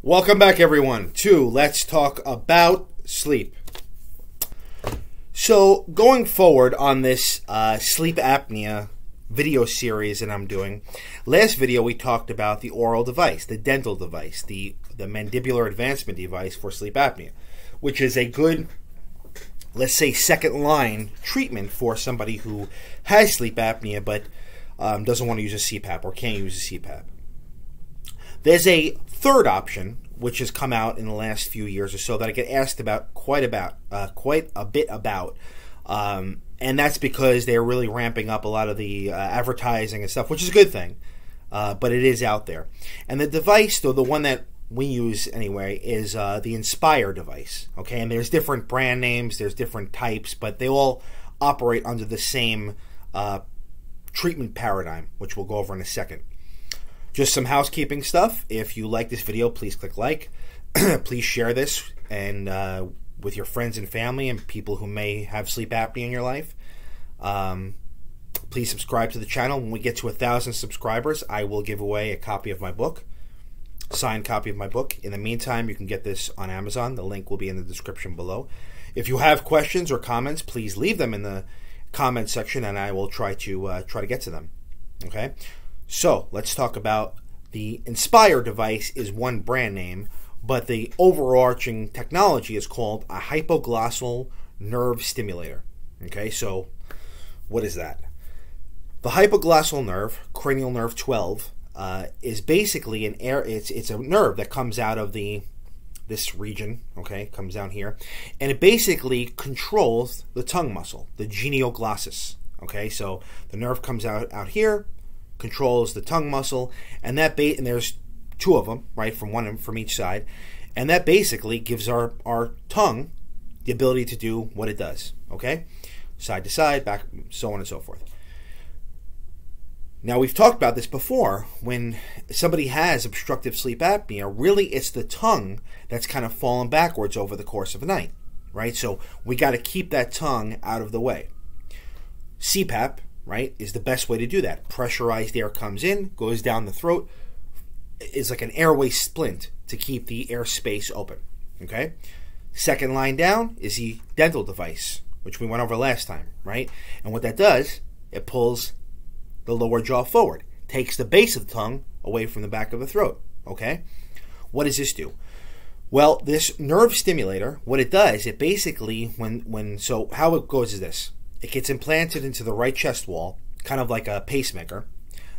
Welcome back, everyone, to Let's Talk About Sleep. So, going forward on this sleep apnea video series that I'm doing, last video we talked about the oral device, the dental device, the mandibular advancement device for sleep apnea, which is a good, let's say, second line treatment for somebody who has sleep apnea but doesn't want to use a CPAP or can't use a CPAP. There's a third option which has come out in the last few years or so that I get asked about quite a bit about, and that's because they're really ramping up a lot of the advertising and stuff, which is a good thing, but it is out there. And the device, though, the one that we use anyway, is the Inspire device. Okay, and there's different brand names, there's different types, but they all operate under the same treatment paradigm, which we'll go over in a second. Just some housekeeping stuff. If you like this video, please click like. Please share this and with your friends and family and people who may have sleep apnea in your life. Please subscribe to the channel. When we get to 1,000 subscribers, I will give away a copy of my book, signed copy of my book. In the meantime, you can get this on Amazon. The link will be in the description below. If you have questions or comments, please leave them in the comment section, and I will try to get to them. Okay. So let's talk about the Inspire device. Is one brand name, but the overarching technology is called a hypoglossal nerve stimulator. Okay, so what is that? The hypoglossal nerve, cranial nerve 12, is basically it's a nerve that comes out of this region. Okay, comes down here, and it basically controls the tongue muscle, the genioglossus. Okay, so the nerve comes out here, controls the tongue muscle, and and there's two of them, right, from each side, and that basically gives our tongue the ability to do what it does. Okay, side to side, back, so on and so forth. Now, we've talked about this before. When somebody has obstructive sleep apnea, really it's the tongue that's kind of fallen backwards over the course of a night, right? So we got to keep that tongue out of the way. CPAP, right, is the best way to do that. Pressurized air comes in, goes down the throat, is like an airway splint to keep the air space open. Okay? Second line down is the dental device, which we went over last time, right? And what that does, it pulls the lower jaw forward, takes the base of the tongue away from the back of the throat. Okay? What does this do? Well, this nerve stimulator, what it does, it basically, so how it goes is this. It gets implanted into the right chest wall, kind of like a pacemaker.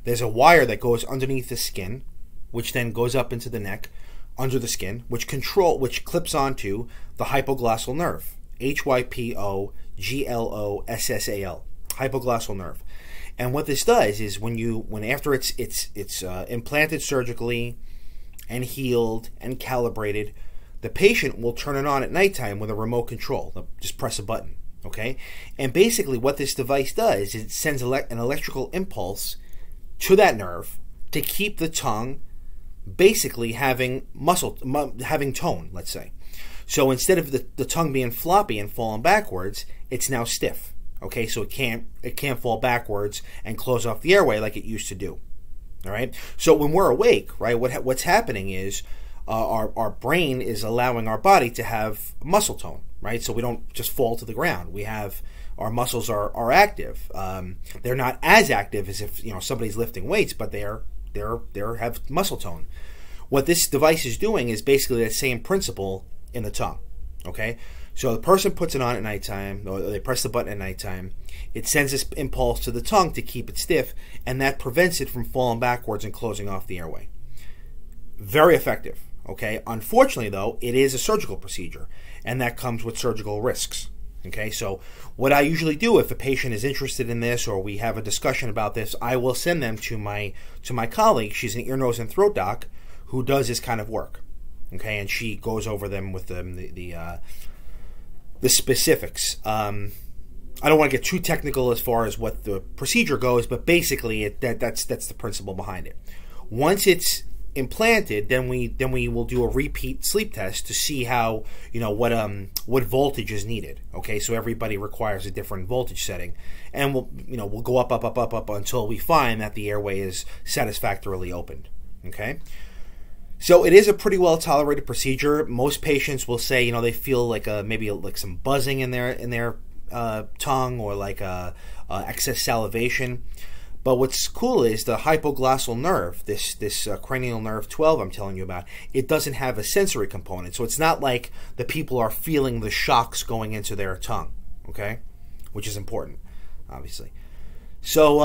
There's a wire that goes underneath the skin, which then goes up into the neck, under the skin, which clips onto the hypoglossal nerve. Hypoglossal, hypoglossal nerve. And what this does is when after it's implanted surgically and healed and calibrated, the patient will turn it on at nighttime with a remote control. They'll just press a button. Okay, and basically what this device does is it sends an electrical impulse to that nerve to keep the tongue basically having tone, let's say. So instead of the tongue being floppy and falling backwards, it's now stiff. Okay, so it can't fall backwards and close off the airway like it used to do. All right, so when we're awake, right, what's happening is our brain is allowing our body to have muscle tone. Right, so we don't just fall to the ground. We have our muscles are active. They're not as active as if somebody's lifting weights, but they have muscle tone. What this device is doing is basically that same principle in the tongue. Okay, so the person puts it on at nighttime, or they press the button at nighttime. It sends this impulse to the tongue to keep it stiff, and that prevents it from falling backwards and closing off the airway. Very effective. Okay, unfortunately though, it is a surgical procedure, and that comes with surgical risks. Okay, so what I usually do if a patient is interested in this or we have a discussion about this, I will send them to my colleague. She's an ear, nose, and throat doc who does this kind of work. Okay, and she goes over them with the specifics. I don't want to get too technical as far as what the procedure goes, but basically that's the principle behind it. Once it's implanted, then we will do a repeat sleep test to see how what voltage is needed. Okay, so everybody requires a different voltage setting, and we'll go up until we find that the airway is satisfactorily opened. Okay, So it is a pretty well tolerated procedure. Most patients will say, they feel like maybe like some buzzing in their tongue, or like excess salivation. But what's cool is the hypoglossal nerve, this cranial nerve 12 I'm telling you about, it doesn't have a sensory component. So it's not like the people are feeling the shocks going into their tongue, okay? Which is important, obviously. So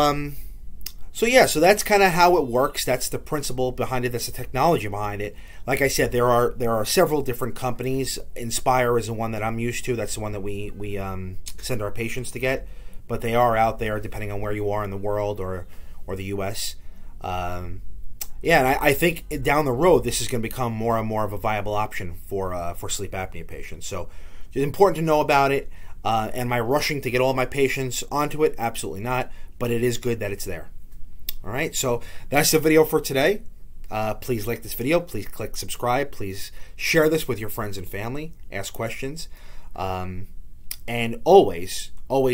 so that's kind of how it works. That's the principle behind it. That's the technology behind it. Like I said, there are several different companies. Inspire is the one that I'm used to. That's the one that we send our patients to get. But they are out there, depending on where you are in the world or the U.S. And I think down the road this is going to become more and more of a viable option for sleep apnea patients. So it's important to know about it. Am I rushing to get all my patients onto it? Absolutely not. But it is good that it's there. All right, so that's the video for today. Please like this video. Please click subscribe. Please share this with your friends and family. Ask questions. And always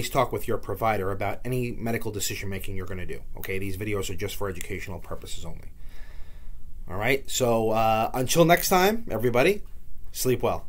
talk with your provider about any medical decision making you're going to do. Okay, these videos are just for educational purposes only. All right, so until next time, everybody, sleep well.